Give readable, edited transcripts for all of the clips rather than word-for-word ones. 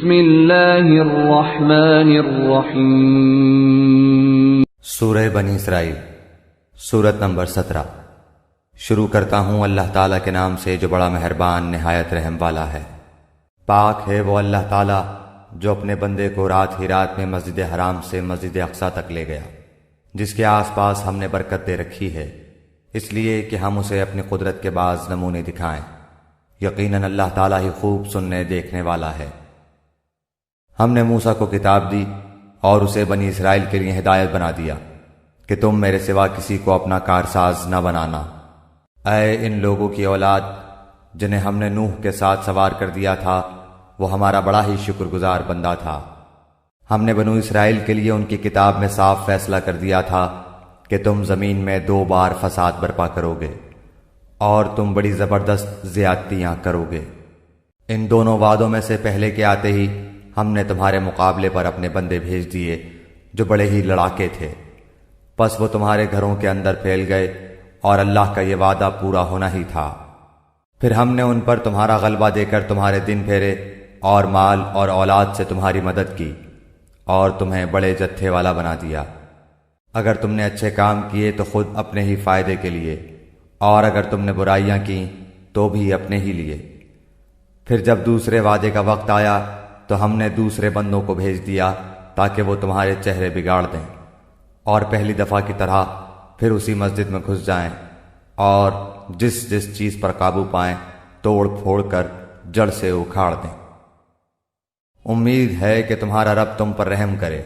بسم اللہ الرحمن الرحیم۔ سورہ بنی اسرائیل، سورت نمبر 17۔ شروع کرتا ہوں اللہ تعالیٰ کے نام سے جو بڑا مہربان نہایت رحم والا ہے۔ پاک ہے وہ اللہ تعالیٰ جو اپنے بندے کو رات ہی رات میں مسجد حرام سے مسجد اقصی تک لے گیا، جس کے آس پاس ہم نے برکت دے رکھی ہے، اس لیے کہ ہم اسے اپنی قدرت کے بعض نمونے دکھائیں۔ یقیناً اللہ تعالیٰ ہی خوب سننے دیکھنے والا ہے۔ ہم نے موسیٰ کو کتاب دی اور اسے بنی اسرائیل کے لیے ہدایت بنا دیا کہ تم میرے سوا کسی کو اپنا کارساز نہ بنانا۔ اے ان لوگوں کی اولاد جنہیں ہم نے نوح کے ساتھ سوار کر دیا تھا، وہ ہمارا بڑا ہی شکر گزار بندہ تھا۔ ہم نے بنو اسرائیل کے لیے ان کی کتاب میں صاف فیصلہ کر دیا تھا کہ تم زمین میں 2 بار فساد برپا کرو گے اور تم بڑی زبردست زیادتیاں کرو گے۔ ان دونوں وعدوں میں سے پہلے کے آتے ہی ہم نے تمہارے مقابلے پر اپنے بندے بھیج دیے جو بڑے ہی لڑاکے تھے، پس وہ تمہارے گھروں کے اندر پھیل گئے اور اللہ کا یہ وعدہ پورا ہونا ہی تھا۔ پھر ہم نے ان پر تمہارا غلبہ دے کر تمہارے دن پھیرے اور مال اور اولاد سے تمہاری مدد کی اور تمہیں بڑے جتھے والا بنا دیا۔ اگر تم نے اچھے کام کیے تو خود اپنے ہی فائدے کے لیے، اور اگر تم نے برائیاں کیں تو بھی اپنے ہی لیے۔ پھر جب دوسرے وعدے کا وقت آیا تو ہم نے دوسرے بندوں کو بھیج دیا تاکہ وہ تمہارے چہرے بگاڑ دیں اور پہلی دفعہ کی طرح پھر اسی مسجد میں گھس جائیں اور جس جس چیز پر قابو پائیں توڑ پھوڑ کر جڑ سے اکھاڑ دیں۔ امید ہے کہ تمہارا رب تم پر رحم کرے۔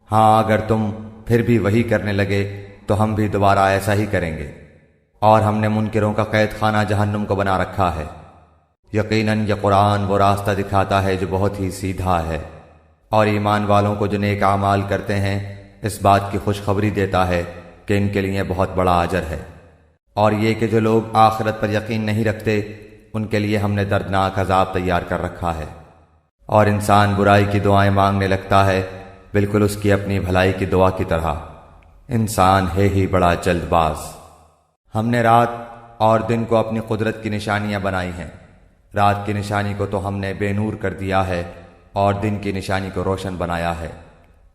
ہاں اگر تم پھر بھی وہی کرنے لگے تو ہم بھی دوبارہ ایسا ہی کریں گے، اور ہم نے منکروں کا قید خانہ جہنم کو بنا رکھا ہے۔ یقیناً یہ قرآن وہ راستہ دکھاتا ہے جو بہت ہی سیدھا ہے، اور ایمان والوں کو جو نیک اعمال کرتے ہیں اس بات کی خوشخبری دیتا ہے کہ ان کے لیے بہت بڑا اجر ہے۔ اور یہ کہ جو لوگ آخرت پر یقین نہیں رکھتے ان کے لیے ہم نے دردناک عذاب تیار کر رکھا ہے۔ اور انسان برائی کی دعائیں مانگنے لگتا ہے بالکل اس کی اپنی بھلائی کی دعا کی طرح۔ انسان ہے ہی بڑا جلد باز۔ ہم نے رات اور دن کو اپنی قدرت کی نشانیاں بنائی ہیں۔ رات کی نشانی کو تو ہم نے بے نور کر دیا ہے اور دن کی نشانی کو روشن بنایا ہے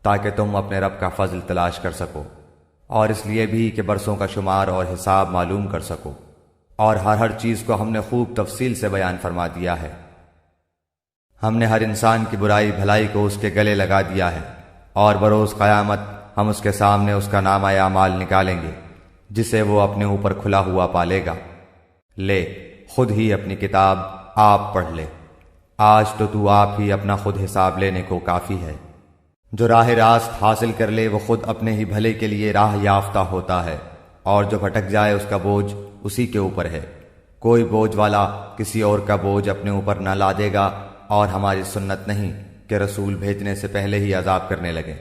تاکہ تم اپنے رب کا فضل تلاش کر سکو، اور اس لیے بھی کہ برسوں کا شمار اور حساب معلوم کر سکو، اور ہر چیز کو ہم نے خوب تفصیل سے بیان فرما دیا ہے۔ ہم نے ہر انسان کی برائی بھلائی کو اس کے گلے لگا دیا ہے، اور بروز قیامت ہم اس کے سامنے اس کا نامہ اعمال نکالیں گے جسے وہ اپنے اوپر کھلا ہوا پالے گا۔ لے خود ہی اپنی کتاب آپ پڑھ لے، آج تو آپ ہی اپنا خود حساب لینے کو کافی ہے۔ جو راہ راست حاصل کر لے وہ خود اپنے ہی بھلے کے لیے راہ یافتہ ہوتا ہے، اور جو بھٹک جائے اس کا بوجھ اسی کے اوپر ہے۔ کوئی بوجھ والا کسی اور کا بوجھ اپنے اوپر نہ لا دے گا، اور ہماری سنت نہیں کہ رسول بھیجنے سے پہلے ہی عذاب کرنے لگے۔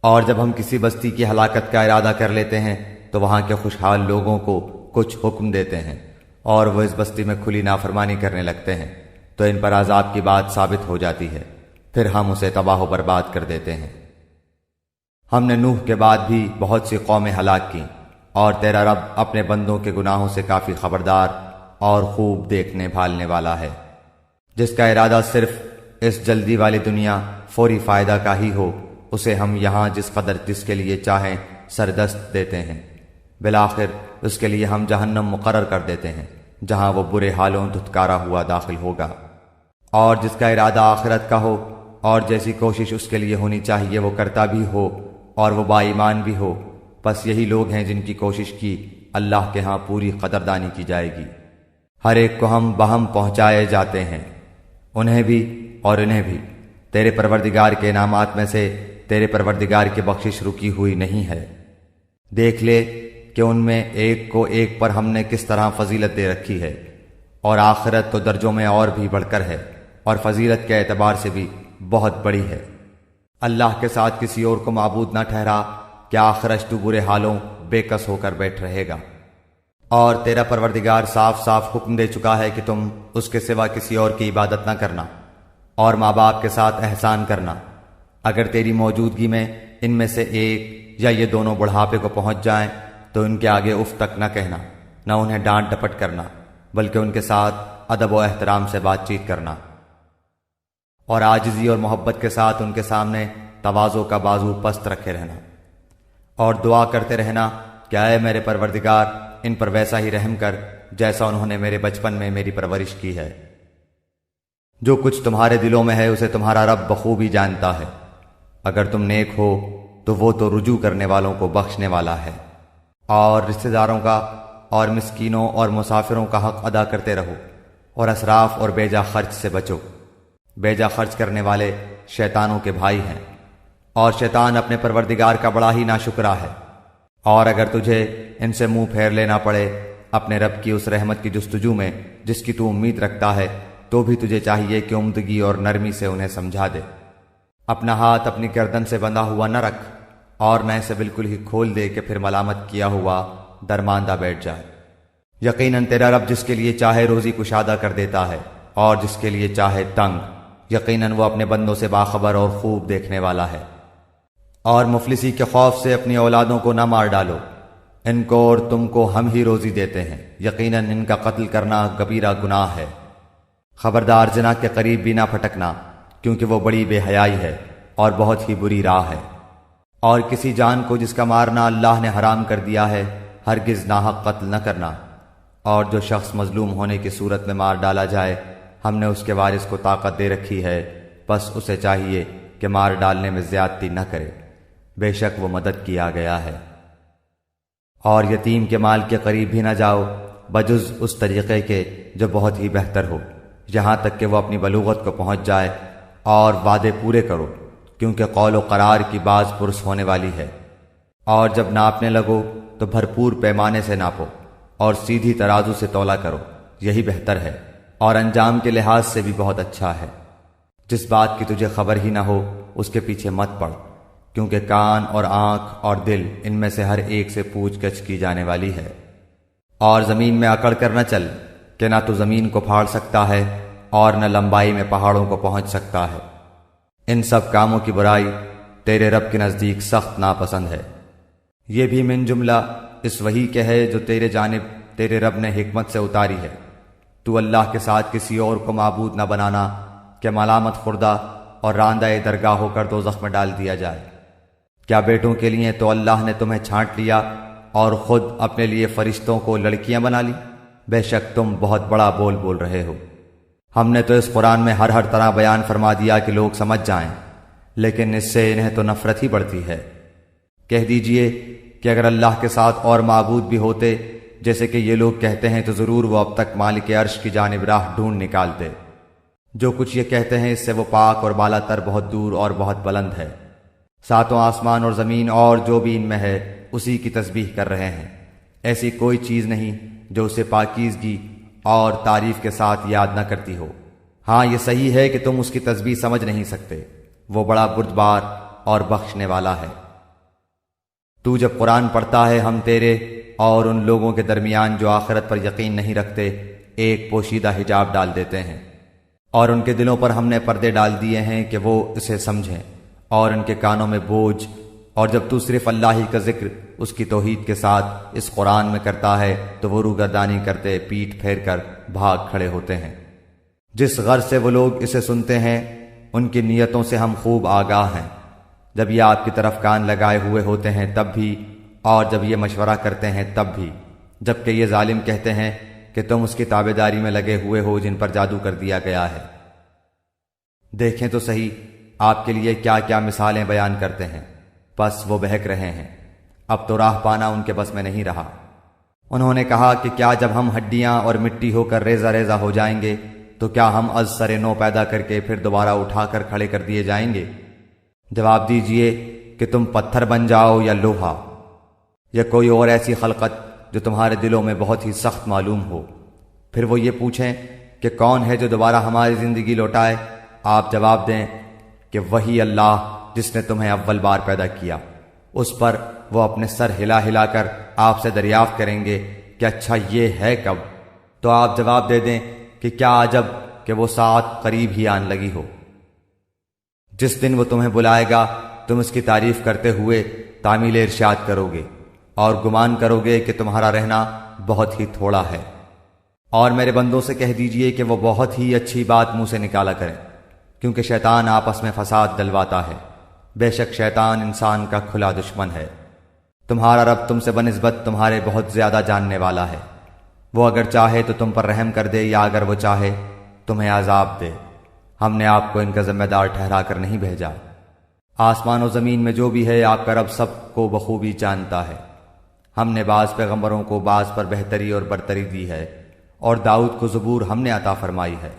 اور جب ہم کسی بستی کی ہلاکت کا ارادہ کر لیتے ہیں تو وہاں کے خوشحال لوگوں کو کچھ حکم دیتے ہیں اور وہ اس بستی میں کھلی نافرمانی کرنے لگتے ہیں تو ان پر عذاب کی بات ثابت ہو جاتی ہے، پھر ہم اسے تباہ و برباد کر دیتے ہیں۔ ہم نے نوح کے بعد بھی بہت سی قومیں ہلاک کیں، اور تیرا رب اپنے بندوں کے گناہوں سے کافی خبردار اور خوب دیکھنے بھالنے والا ہے۔ جس کا ارادہ صرف اس جلدی والی دنیا فوری فائدہ کا ہی ہو اسے ہم یہاں جس قدر جس کے لیے چاہیں سردست دیتے ہیں، بالآخر اس کے لیے ہم جہنم مقرر کر دیتے ہیں جہاں وہ برے حالوں دھتکارا ہوا داخل ہوگا۔ اور جس کا ارادہ آخرت کا ہو اور جیسی کوشش اس کے لیے ہونی چاہیے وہ کرتا بھی ہو اور وہ با ایمان بھی ہو، بس یہی لوگ ہیں جن کی کوشش کی اللہ کے ہاں پوری قدردانی کی جائے گی۔ ہر ایک کو ہم بہم پہنچائے جاتے ہیں، انہیں بھی اور انہیں بھی۔ تیرے پروردگار کے انعامات میں سے تیرے پروردگار کی بخشش رکی ہوئی نہیں ہے۔ دیکھ لے کہ ان میں ایک کو ایک پر ہم نے کس طرح فضیلت دے رکھی ہے، اور آخرت تو درجوں میں اور بھی بڑھ کر ہے اور فضیلت کے اعتبار سے بھی بہت بڑی ہے۔ اللہ کے ساتھ کسی اور کو معبود نہ ٹھہرا کہ آخرش تو برے حالوں بے کس ہو کر بیٹھ رہے گا۔ اور تیرا پروردگار صاف صاف حکم دے چکا ہے کہ تم اس کے سوا کسی اور کی عبادت نہ کرنا، اور ماں باپ کے ساتھ احسان کرنا۔ اگر تیری موجودگی میں ان میں سے ایک یا یہ دونوں بڑھاپے کو پہنچ جائیں تو ان کے آگے اف تک نہ کہنا، نہ انہیں ڈانٹ ڈپٹ کرنا، بلکہ ان کے ساتھ ادب و احترام سے بات چیت کرنا۔ اور عاجزی اور محبت کے ساتھ ان کے سامنے تواضع کا بازو پست رکھے رہنا، اور دعا کرتے رہنا کہ اے میرے پروردگار ان پر ویسا ہی رحم کر جیسا انہوں نے میرے بچپن میں میری پرورش کی ہے۔ جو کچھ تمہارے دلوں میں ہے اسے تمہارا رب بخوبی جانتا ہے۔ اگر تم نیک ہو تو وہ تو رجوع کرنے والوں کو بخشنے والا ہے۔ اور رشتہ داروں کا اور مسکینوں اور مسافروں کا حق ادا کرتے رہو، اور اسراف اور بیجا خرچ سے بچو۔ بیجا خرچ کرنے والے شیطانوں کے بھائی ہیں، اور شیطان اپنے پروردگار کا بڑا ہی ناشکرا ہے۔ اور اگر تجھے ان سے منہ پھیر لینا پڑے اپنے رب کی اس رحمت کی جستجو میں جس کی تو امید رکھتا ہے، تو بھی تجھے چاہیے کہ عمدگی اور نرمی سے انہیں سمجھا دے۔ اپنا ہاتھ اپنی گردن سے بندھا ہوا نہ رکھ، اور نہ اسے بالکل ہی کھول دے کہ پھر ملامت کیا ہوا درماندہ بیٹھ جائے۔ یقیناً تیرا رب جس کے لیے چاہے روزی کشادہ کر دیتا ہے، اور جس کے لیے چاہے تنگ۔ یقیناً وہ اپنے بندوں سے باخبر اور خوب دیکھنے والا ہے۔ اور مفلسی کے خوف سے اپنی اولادوں کو نہ مار ڈالو، ان کو اور تم کو ہم ہی روزی دیتے ہیں، یقیناً ان کا قتل کرنا کبیرہ گناہ ہے۔ خبردار زنا کے قریب بھی نہ پھٹکنا، کیونکہ وہ بڑی بے حیائی ہے اور بہت ہی بری راہ ہے۔ اور کسی جان کو جس کا مارنا اللہ نے حرام کر دیا ہے ہرگز ناحق قتل نہ کرنا۔ اور جو شخص مظلوم ہونے کی صورت میں مار ڈالا جائے، ہم نے اس کے وارث کو طاقت دے رکھی ہے، بس اسے چاہیے کہ مار ڈالنے میں زیادتی نہ کرے، بے شک وہ مدد کیا گیا ہے۔ اور یتیم کے مال کے قریب بھی نہ جاؤ بجز اس طریقے کے جو بہت ہی بہتر ہو، یہاں تک کہ وہ اپنی بلوغت کو پہنچ جائے، اور وعدے پورے کرو، کیونکہ قول و قرار کی باز پرس ہونے والی ہے۔ اور جب ناپنے لگو تو بھرپور پیمانے سے ناپو، اور سیدھی ترازو سے تولا کرو، یہی بہتر ہے، اور انجام کے لحاظ سے بھی بہت اچھا ہے۔ جس بات کی تجھے خبر ہی نہ ہو اس کے پیچھے مت پڑ، کیونکہ کان اور آنکھ اور دل ان میں سے ہر ایک سے پوچھ گچھ کی جانے والی ہے۔ اور زمین میں اکڑ کر نہ چل کہ نہ تو زمین کو پھاڑ سکتا ہے اور نہ لمبائی میں پہاڑوں کو پہنچ سکتا ہے۔ ان سب کاموں کی برائی تیرے رب کے نزدیک سخت ناپسند ہے۔ یہ بھی من جملہ اس وحی کے ہے جو تیرے جانب تیرے رب نے حکمت سے اتاری ہے۔ تو اللہ کے ساتھ کسی اور کو معبود نہ بنانا کہ ملامت خوردہ اور راندہ درگاہ ہو کر دوزخ میں ڈال دیا جائے۔ کیا بیٹوں کے لیے تو اللہ نے تمہیں چھانٹ لیا اور خود اپنے لیے فرشتوں کو لڑکیاں بنا لی؟ بے شک تم بہت بڑا بول رہے ہو۔ ہم نے تو اس قرآن میں ہر طرح بیان فرما دیا کہ لوگ سمجھ جائیں، لیکن اس سے انہیں تو نفرت ہی بڑھتی ہے۔ کہہ دیجئے کہ اگر اللہ کے ساتھ اور معبود بھی ہوتے جیسے کہ یہ لوگ کہتے ہیں تو ضرور وہ اب تک مالک عرش کی جانب راہ ڈھونڈ نکالتے۔ جو کچھ یہ کہتے ہیں اس سے وہ پاک اور بالا تر بہت دور اور بہت بلند ہے۔ ساتوں آسمان اور زمین اور جو بھی ان میں ہے اسی کی تسبیح کر رہے ہیں۔ ایسی کوئی چیز نہیں جو اسے پاکیزگی اور تعریف کے ساتھ یاد نہ کرتی ہو۔ ہاں یہ صحیح ہے کہ تم اس کی تسبیح سمجھ نہیں سکتے، وہ بڑا بردبار اور بخشنے والا ہے۔ تو جب قرآن پڑھتا ہے ہم تیرے اور ان لوگوں کے درمیان جو آخرت پر یقین نہیں رکھتے ایک پوشیدہ حجاب ڈال دیتے ہیں، اور ان کے دلوں پر ہم نے پردے ڈال دیے ہیں کہ وہ اسے سمجھیں، اور ان کے کانوں میں بوجھ۔ اور جب تو صرف اللہ ہی کا ذکر اس کی توحید کے ساتھ اس قرآن میں کرتا ہے تو وہ روگردانی کرتے پیٹ پھیر کر بھاگ کھڑے ہوتے ہیں۔ جس غرض سے وہ لوگ اسے سنتے ہیں ان کی نیتوں سے ہم خوب آگاہ ہیں۔ جب یہ آپ کی طرف کان لگائے ہوئے ہوتے ہیں تب بھی، اور جب یہ مشورہ کرتے ہیں تب بھی، جبکہ یہ ظالم کہتے ہیں کہ تم اس کی تابعداری میں لگے ہوئے ہو جن پر جادو کر دیا گیا ہے۔ دیکھیں تو صحیح آپ کے لیے کیا کیا مثالیں بیان کرتے ہیں، بس وہ بہک رہے ہیں، اب تو راہ پانا ان کے بس میں نہیں رہا۔ انہوں نے کہا کہ کیا جب ہم ہڈیاں اور مٹی ہو کر ریزہ ریزہ ہو جائیں گے تو کیا ہم از سر نو پیدا کر کے پھر دوبارہ اٹھا کر کھڑے کر دیے جائیں گے؟ جواب دیجئے کہ تم پتھر بن جاؤ یا لوہا یا کوئی اور ایسی خلقت جو تمہارے دلوں میں بہت ہی سخت معلوم ہو۔ پھر وہ یہ پوچھیں کہ کون ہے جو دوبارہ ہماری زندگی لوٹائے؟ آپ جواب دیں کہ وہی اللہ جس نے تمہیں اول بار پیدا کیا۔ اس پر وہ اپنے سر ہلا ہلا کر آپ سے دریافت کریں گے کہ اچھا یہ ہے کب؟ تو آپ جواب دے دیں کہ کیا عجب کہ وہ ساعت قریب ہی آن لگی ہو۔ جس دن وہ تمہیں بلائے گا تم اس کی تعریف کرتے ہوئے تعمیل ارشاد کرو گے اور گمان کرو گے کہ تمہارا رہنا بہت ہی تھوڑا ہے۔ اور میرے بندوں سے کہہ دیجئے کہ وہ بہت ہی اچھی بات منہ سے نکالا کریں، کیونکہ شیطان آپس میں فساد ڈلواتا ہے۔ بے شک شیطان انسان کا کھلا دشمن ہے۔ تمہارا رب تم سے بنسبت تمہارے بہت زیادہ جاننے والا ہے۔ وہ اگر چاہے تو تم پر رحم کر دے، یا اگر وہ چاہے تمہیں عذاب دے۔ ہم نے آپ کو ان کا ذمہ دار ٹھہرا کر نہیں بھیجا۔ آسمان و زمین میں جو بھی ہے آپ کا رب سب کو بخوبی جانتا ہے۔ ہم نے بعض پیغمبروں کو بعض پر بہتری اور برتری دی ہے، اور داؤد کو زبور ہم نے عطا فرمائی ہے۔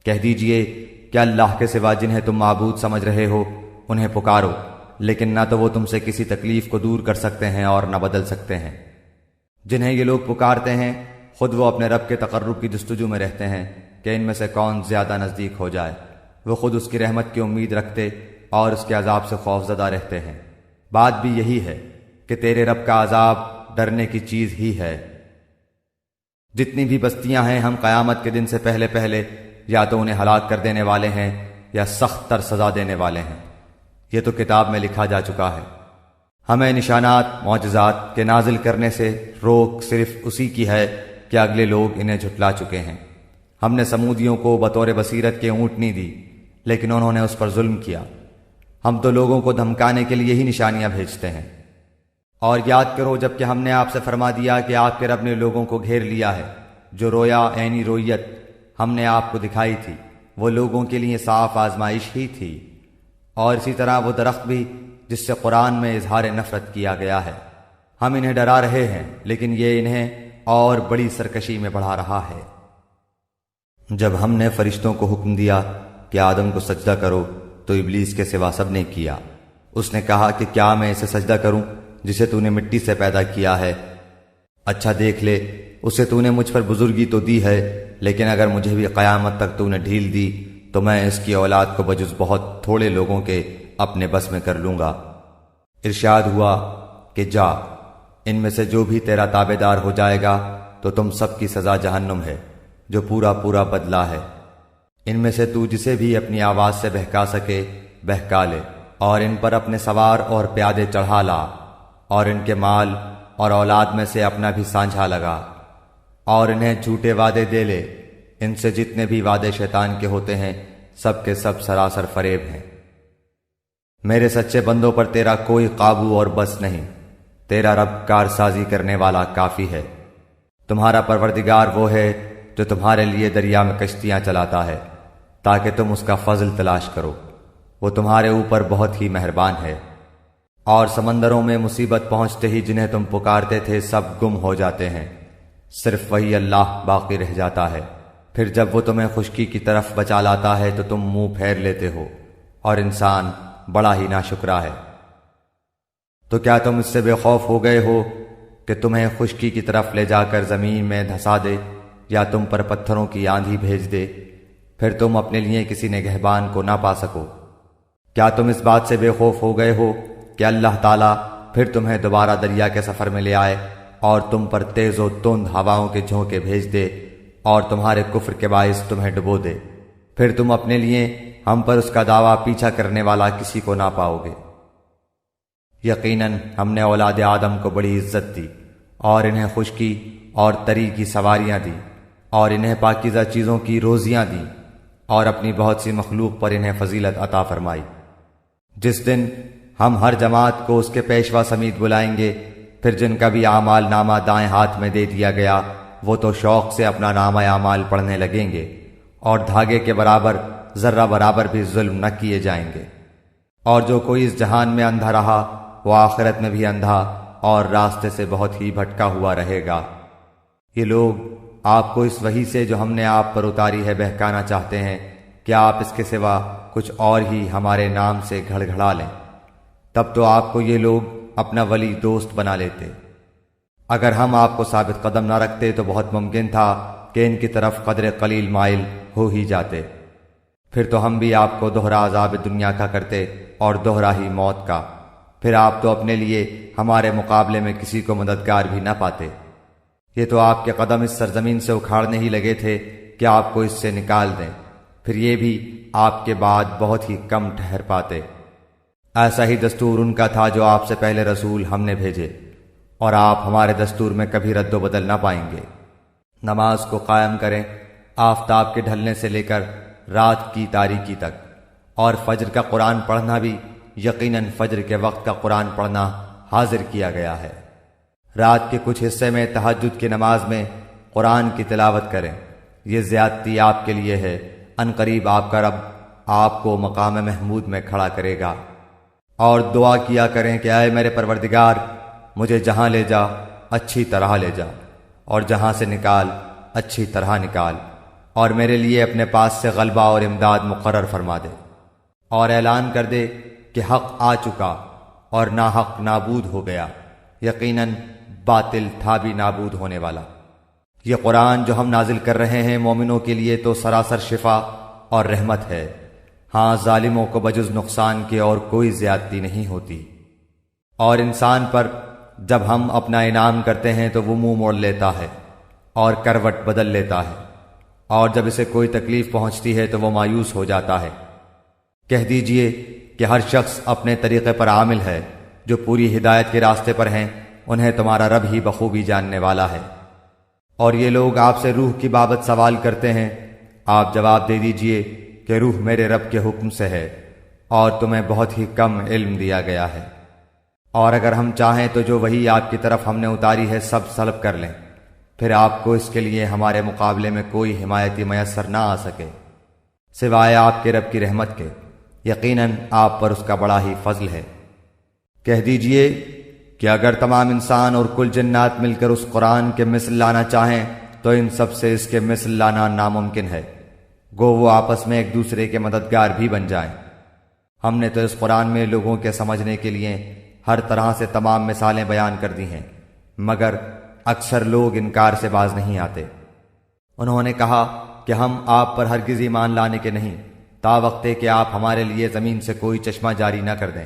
کہہ دیجئے کہ اللہ کے سوا جنہیں تم معبود سمجھ رہے ہو انہیں پکارو، لیکن نہ تو وہ تم سے کسی تکلیف کو دور کر سکتے ہیں اور نہ بدل سکتے ہیں۔ جنہیں یہ لوگ پکارتے ہیں خود وہ اپنے رب کے تقرب کی جستجو میں رہتے ہیں کہ ان میں سے کون زیادہ نزدیک ہو جائے۔ وہ خود اس کی رحمت کی امید رکھتے اور اس کے عذاب سے خوف زدہ رہتے ہیں۔ بات بھی یہی ہے کہ تیرے رب کا عذاب ڈرنے کی چیز ہی ہے۔ جتنی بھی بستیاں ہیں ہم قیامت کے دن سے پہلے پہلے یا تو انہیں ہلاک کر دینے والے ہیں یا سخت تر سزا دینے والے ہیں۔ یہ تو کتاب میں لکھا جا چکا ہے۔ ہمیں نشانات معجزات کے نازل کرنے سے روک صرف اسی کی ہے کہ اگلے لوگ انہیں جھٹلا چکے ہیں۔ ہم نے سمودیوں کو بطور بصیرت کے اونٹنی دی، لیکن انہوں نے اس پر ظلم کیا۔ ہم تو لوگوں کو دھمکانے کے لیے ہی نشانیاں بھیجتے ہیں۔ اور یاد کرو جب کہ ہم نے آپ سے فرما دیا کہ آپ کے رب نے لوگوں کو گھیر لیا ہے، جو رویا عینی رویت ہم نے آپ کو دکھائی تھی وہ لوگوں کے لیے صاف آزمائش ہی تھی۔ اور اسی طرح وہ درخت بھی جس سے قرآن میں اظہار نفرت کیا گیا ہے، ہم انہیں ڈرا رہے ہیں لیکن یہ انہیں اور بڑی سرکشی میں بڑھا رہا ہے۔ جب ہم نے فرشتوں کو حکم دیا کہ آدم کو سجدہ کرو تو ابلیس کے سوا سب نے کیا۔ اس نے کہا کہ کیا میں اسے سجدہ کروں جسے تو نے مٹی سے پیدا کیا ہے؟ اچھا دیکھ لے، اسے تو نے مجھ پر بزرگی تو دی ہے، لیکن اگر مجھے بھی قیامت تک تو نے ڈھیل دی تو میں اس کی اولاد کو بجز بہت تھوڑے لوگوں کے اپنے بس میں کر لوں گا۔ ارشاد ہوا کہ جا، ان میں سے جو بھی تیرا تابع دار ہو جائے گا تو تم سب کی سزا جہنم ہے، جو پورا پورا بدلہ ہے۔ ان میں سے تو جسے بھی اپنی آواز سے بہکا سکے بہکا لے، اور ان پر اپنے سوار اور پیادے چڑھا لا، اور ان کے مال اور اولاد میں سے اپنا بھی سانجھا لگا، اور انہیں جھوٹے وعدے دے لے۔ ان سے جتنے بھی وعدے شیطان کے ہوتے ہیں سب کے سب سراسر فریب ہیں۔ میرے سچے بندوں پر تیرا کوئی قابو اور بس نہیں، تیرا رب کارسازی کرنے والا کافی ہے۔ تمہارا پروردگار وہ ہے جو تمہارے لیے دریا میں کشتیاں چلاتا ہے تاکہ تم اس کا فضل تلاش کرو، وہ تمہارے اوپر بہت ہی مہربان ہے۔ اور سمندروں میں مصیبت پہنچتے ہی جنہیں تم پکارتے تھے سب گم ہو جاتے ہیں، صرف وہی اللہ باقی رہ جاتا ہے۔ پھر جب وہ تمہیں خشکی کی طرف بچا لاتا ہے تو تم منہ پھیر لیتے ہو، اور انسان بڑا ہی ناشکرا ہے۔ تو کیا تم اس سے بے خوف ہو گئے ہو کہ تمہیں خشکی کی طرف لے جا کر زمین میں دھسا دے، یا تم پر پتھروں کی آندھی بھیج دے، پھر تم اپنے لیے کسی نگہبان کو نہ پا سکو؟ کیا تم اس بات سے بے خوف ہو گئے ہو کہ اللہ تعالیٰ پھر تمہیں دوبارہ دریا کے سفر میں لے آئے اور تم پر تیز و تند ہواؤں کے جھونکے بھیج دے اور تمہارے کفر کے باعث تمہیں ڈبو دے، پھر تم اپنے لیے ہم پر اس کا دعویٰ پیچھا کرنے والا کسی کو نہ پاؤ گے؟ یقیناً ہم نے اولاد آدم کو بڑی عزت دی، اور انہیں خشکی اور تری کی سواریاں دی، اور انہیں پاکیزہ چیزوں کی روزیاں دیں، اور اپنی بہت سی مخلوق پر انہیں فضیلت عطا فرمائی۔ جس دن ہم ہر جماعت کو اس کے پیشوا سمیت بلائیں گے، پھر جن کا بھی اعمال نامہ دائیں ہاتھ میں دے دیا گیا وہ تو شوق سے اپنا نامہ اعمال پڑھنے لگیں گے، اور دھاگے کے برابر ذرہ برابر بھی ظلم نہ کیے جائیں گے۔ اور جو کوئی اس جہان میں اندھا رہا وہ آخرت میں بھی اندھا اور راستے سے بہت ہی بھٹکا ہوا رہے گا۔ یہ لوگ آپ کو اس وحی سے جو ہم نے آپ پر اتاری ہے بہکانا چاہتے ہیں کہ آپ اس کے سوا کچھ اور ہی ہمارے نام سے گھڑ گھڑا لیں، تب تو آپ کو یہ لوگ اپنا ولی دوست بنا لیتے۔ اگر ہم آپ کو ثابت قدم نہ رکھتے تو بہت ممکن تھا کہ ان کی طرف قدر قلیل مائل ہو ہی جاتے، پھر تو ہم بھی آپ کو دوہرا عذاب دنیا کا کرتے اور دوہرا ہی موت کا، پھر آپ تو اپنے لیے ہمارے مقابلے میں کسی کو مددگار بھی نہ پاتے۔ یہ تو آپ کے قدم اس سرزمین سے اکھاڑنے ہی لگے تھے کہ آپ کو اس سے نکال دیں، پھر یہ بھی آپ کے بعد بہت ہی کم ٹھہر پاتے۔ ایسا ہی دستور ان کا تھا جو آپ سے پہلے رسول ہم نے بھیجے، اور آپ ہمارے دستور میں کبھی رد و بدل نہ پائیں گے۔ نماز کو قائم کریں، آفتاب کے ڈھلنے سے لے کر رات کی تاریکی تک، اور فجر کا قرآن پڑھنا بھی یقیناً فجر کے وقت کا قرآن پڑھنا حاضر کیا گیا ہے۔ رات کے کچھ حصے میں تہجد کی نماز میں قرآن کی تلاوت کریں، یہ زیادتی آپ کے لیے ہے، ان قریب آپ کا رب آپ کو مقام محمود میں کھڑا کرے گا۔ اور دعا کیا کریں کہ اے میرے پروردگار، مجھے جہاں لے جا اچھی طرح لے جا، اور جہاں سے نکال اچھی طرح نکال، اور میرے لیے اپنے پاس سے غلبہ اور امداد مقرر فرما دے، اور اعلان کر دے کہ حق آ چکا اور ناحق نابود ہو گیا، یقیناً باطل تھا بھی نابود ہونے والا۔ یہ قرآن جو ہم نازل کر رہے ہیں مومنوں کے لیے تو سراسر شفا اور رحمت ہے، ہاں ظالموں کو بجز نقصان کے اور کوئی زیادتی نہیں ہوتی۔ اور انسان پر جب ہم اپنا انعام کرتے ہیں تو وہ منہ موڑ لیتا ہے اور کروٹ بدل لیتا ہے، اور جب اسے کوئی تکلیف پہنچتی ہے تو وہ مایوس ہو جاتا ہے۔ کہہ دیجئے کہ ہر شخص اپنے طریقے پر عامل ہے، جو پوری ہدایت کے راستے پر ہیں انہیں تمہارا رب ہی بخوبی جاننے والا ہے۔ اور یہ لوگ آپ سے روح کی بابت سوال کرتے ہیں، آپ جواب دے دیجئے کہ روح میرے رب کے حکم سے ہے، اور تمہیں بہت ہی کم علم دیا گیا ہے، اور اگر ہم چاہیں تو جو وحی آپ کی طرف ہم نے اتاری ہے سب سلب کر لیں، پھر آپ کو اس کے لیے ہمارے مقابلے میں کوئی حمایتی میسر نہ آ سکے سوائے آپ کے رب کی رحمت کے، یقیناً آپ پر اس کا بڑا ہی فضل ہے۔ کہہ دیجئے کہ اگر تمام انسان اور کل جنات مل کر اس قرآن کے مثل لانا چاہیں تو ان سب سے اس کے مثل لانا ناممکن ہے، گو وہ آپس میں ایک دوسرے کے مددگار بھی بن جائیں۔ ہم نے تو اس قرآن میں لوگوں کے سمجھنے کے لیے ہر طرح سے تمام مثالیں بیان کر دی ہیں، مگر اکثر لوگ انکار سے باز نہیں آتے۔ انہوں نے کہا کہ ہم آپ پر ہرگز ایمان لانے کے نہیں، تا وقتے کہ آپ ہمارے لیے زمین سے کوئی چشمہ جاری نہ کر دیں،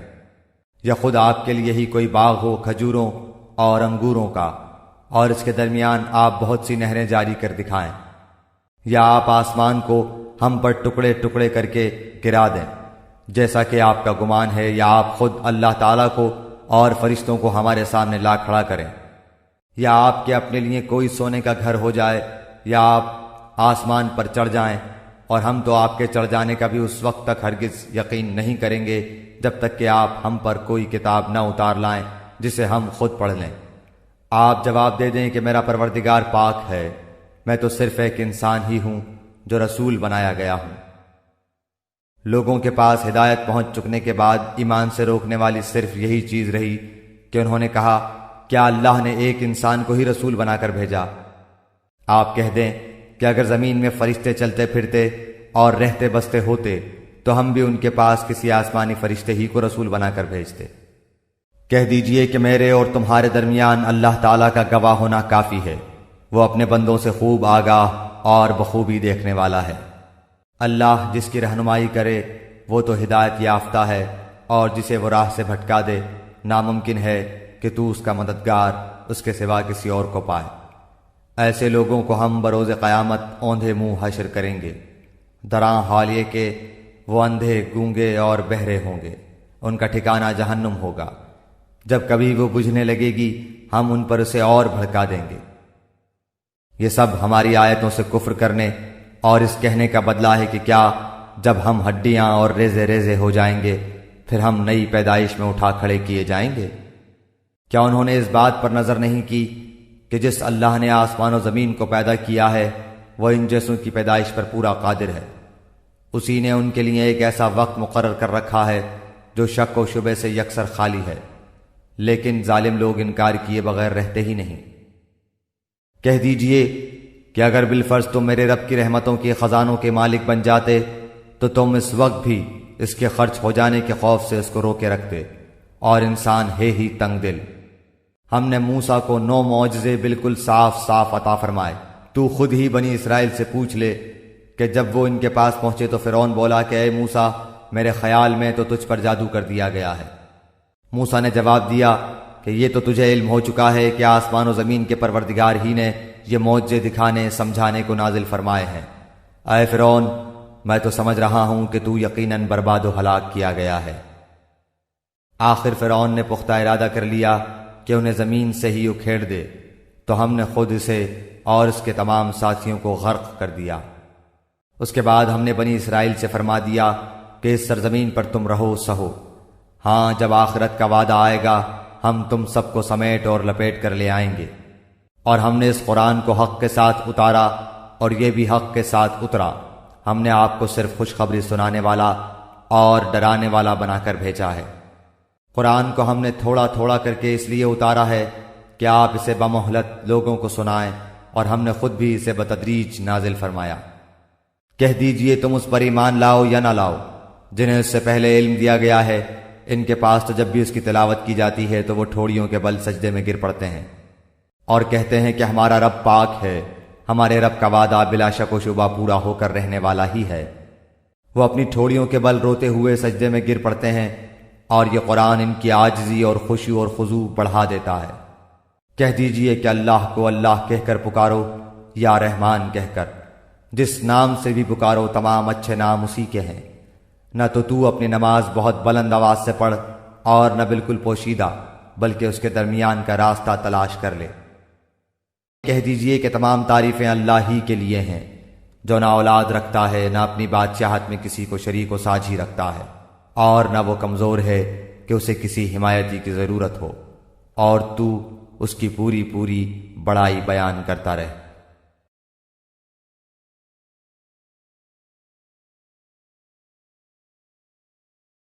یا خود آپ کے لیے ہی کوئی باغ ہو کھجوروں اور انگوروں کا، اور اس کے درمیان آپ بہت سی نہریں جاری کر دکھائیں، یا آپ آسمان کو ہم پر ٹکڑے ٹکڑے کر کے گرا دیں جیسا کہ آپ کا گمان ہے، یا آپ خود اللہ تعالیٰ کو اور فرشتوں کو ہمارے سامنے لا کھڑا کریں، یا آپ کے اپنے لیے کوئی سونے کا گھر ہو جائے، یا آپ آسمان پر چڑھ جائیں، اور ہم تو آپ کے چڑھ جانے کا بھی اس وقت تک ہرگز یقین نہیں کریں گے جب تک کہ آپ ہم پر کوئی کتاب نہ اتار لائیں جسے ہم خود پڑھ لیں۔ آپ جواب دے دیں کہ میرا پروردگار پاک ہے، میں تو صرف ایک انسان ہی ہوں جو رسول بنایا گیا ہوں۔ لوگوں کے پاس ہدایت پہنچ چکنے کے بعد ایمان سے روکنے والی صرف یہی چیز رہی کہ انہوں نے کہا کیا اللہ نے ایک انسان کو ہی رسول بنا کر بھیجا؟ آپ کہہ دیں کہ اگر زمین میں فرشتے چلتے پھرتے اور رہتے بستے ہوتے تو ہم بھی ان کے پاس کسی آسمانی فرشتے ہی کو رسول بنا کر بھیجتے۔ کہہ دیجئے کہ میرے اور تمہارے درمیان اللہ تعالیٰ کا گواہ ہونا کافی ہے، وہ اپنے بندوں سے خوب آگاہ اور بخوبی دیکھنے والا ہے۔ اللہ جس کی رہنمائی کرے وہ تو ہدایت یافتہ ہے، اور جسے وہ راہ سے بھٹکا دے ناممکن ہے کہ تو اس کا مددگار اس کے سوا کسی اور کو پائے۔ ایسے لوگوں کو ہم بروز قیامت اوندھے منہ حشر کریں گے، دراں حال یہ کہ وہ اندھے گونگے اور بہرے ہوں گے، ان کا ٹھکانہ جہنم ہوگا، جب کبھی وہ بجھنے لگے گی ہم ان پر اسے اور بھڑکا دیں گے۔ یہ سب ہماری آیتوں سے کفر کرنے اور اس کہنے کا بدلہ ہے کہ کیا جب ہم ہڈیاں اور ریزے ریزے ہو جائیں گے پھر ہم نئی پیدائش میں اٹھا کھڑے کیے جائیں گے؟ کیا انہوں نے اس بات پر نظر نہیں کی کہ جس اللہ نے آسمان و زمین کو پیدا کیا ہے وہ ان جیسوں کی پیدائش پر پورا قادر ہے، اسی نے ان کے لیے ایک ایسا وقت مقرر کر رکھا ہے جو شک و شبے سے یکسر خالی ہے، لیکن ظالم لوگ انکار کیے بغیر رہتے ہی نہیں۔ کہہ دیجئے کہ اگر بالفرض تم میرے رب کی رحمتوں کے خزانوں کے مالک بن جاتے تو تم اس وقت بھی اس کے خرچ ہو جانے کے خوف سے اس کو روکے رکھتے، اور انسان ہے ہی تنگ دل۔ ہم نے موسیٰ کو 9 معجزے بالکل صاف صاف عطا فرمائے، تو خود ہی بنی اسرائیل سے پوچھ لے کہ جب وہ ان کے پاس پہنچے تو فرعون بولا کہ اے موسیٰ میرے خیال میں تو تجھ پر جادو کر دیا گیا ہے۔ موسیٰ نے جواب دیا کہ یہ تو تجھے علم ہو چکا ہے کہ آسمان و زمین کے پروردگار ہی نے یہ معجزے دکھانے سمجھانے کو نازل فرمائے ہیں۔ اے فرعون میں تو سمجھ رہا ہوں کہ تو یقیناً برباد و ہلاک کیا گیا ہے۔ آخر فرعون نے پختہ ارادہ کر لیا کہ انہیں زمین سے ہی اکھیڑ دے، تو ہم نے خود اسے اور اس کے تمام ساتھیوں کو غرق کر دیا۔ اس کے بعد ہم نے بنی اسرائیل سے فرما دیا کہ اس سرزمین پر تم رہو سہو، ہاں جب آخرت کا وعدہ آئے گا ہم تم سب کو سمیٹ اور لپیٹ کر لے آئیں گے۔ اور ہم نے اس قرآن کو حق کے ساتھ اتارا اور یہ بھی حق کے ساتھ اترا۔ ہم نے آپ کو صرف خوشخبری سنانے والا اور ڈرانے والا بنا کر بھیجا ہے۔ قرآن کو ہم نے تھوڑا تھوڑا کر کے اس لیے اتارا ہے کہ آپ اسے بمہلت لوگوں کو سنائیں، اور ہم نے خود بھی اسے بتدریج نازل فرمایا۔ کہہ دیجئے تم اس پر ایمان لاؤ یا نہ لاؤ جنہیں اس سے پہلے علم دیا گیا ہے، ان کے پاس تو جب بھی اس کی تلاوت کی جاتی ہے تو وہ ٹھوڑیوں کے بل سجدے میں گر پڑتے ہیں اور کہتے ہیں کہ ہمارا رب پاک ہے، ہمارے رب کا وعدہ بلا شک و شبہ پورا ہو کر رہنے والا ہی ہے۔ وہ اپنی ٹھوڑیوں کے بل روتے ہوئے سجدے میں گر پڑتے ہیں، اور یہ قرآن ان کی عاجزی اور خشوع اور خضوع بڑھا دیتا ہے۔ کہہ دیجئے کہ اللہ کو اللہ کہہ کر پکارو یا رحمان کہہ کر، جس نام سے بھی پکارو تمام اچھے نام اسی کے ہیں۔ نہ تو اپنی نماز بہت بلند آواز سے پڑھ اور نہ بالکل پوشیدہ، بلکہ اس کے درمیان کا راستہ تلاش کر لے۔ کہہ دیجئے کہ تمام تعریفیں اللہ ہی کے لیے ہیں، جو نہ اولاد رکھتا ہے، نہ اپنی بادشاہت میں کسی کو شریک و ساجھی رکھتا ہے، اور نہ وہ کمزور ہے کہ اسے کسی حمایتی کی ضرورت ہو، اور تو اس کی پوری بڑائی بیان کرتا رہے۔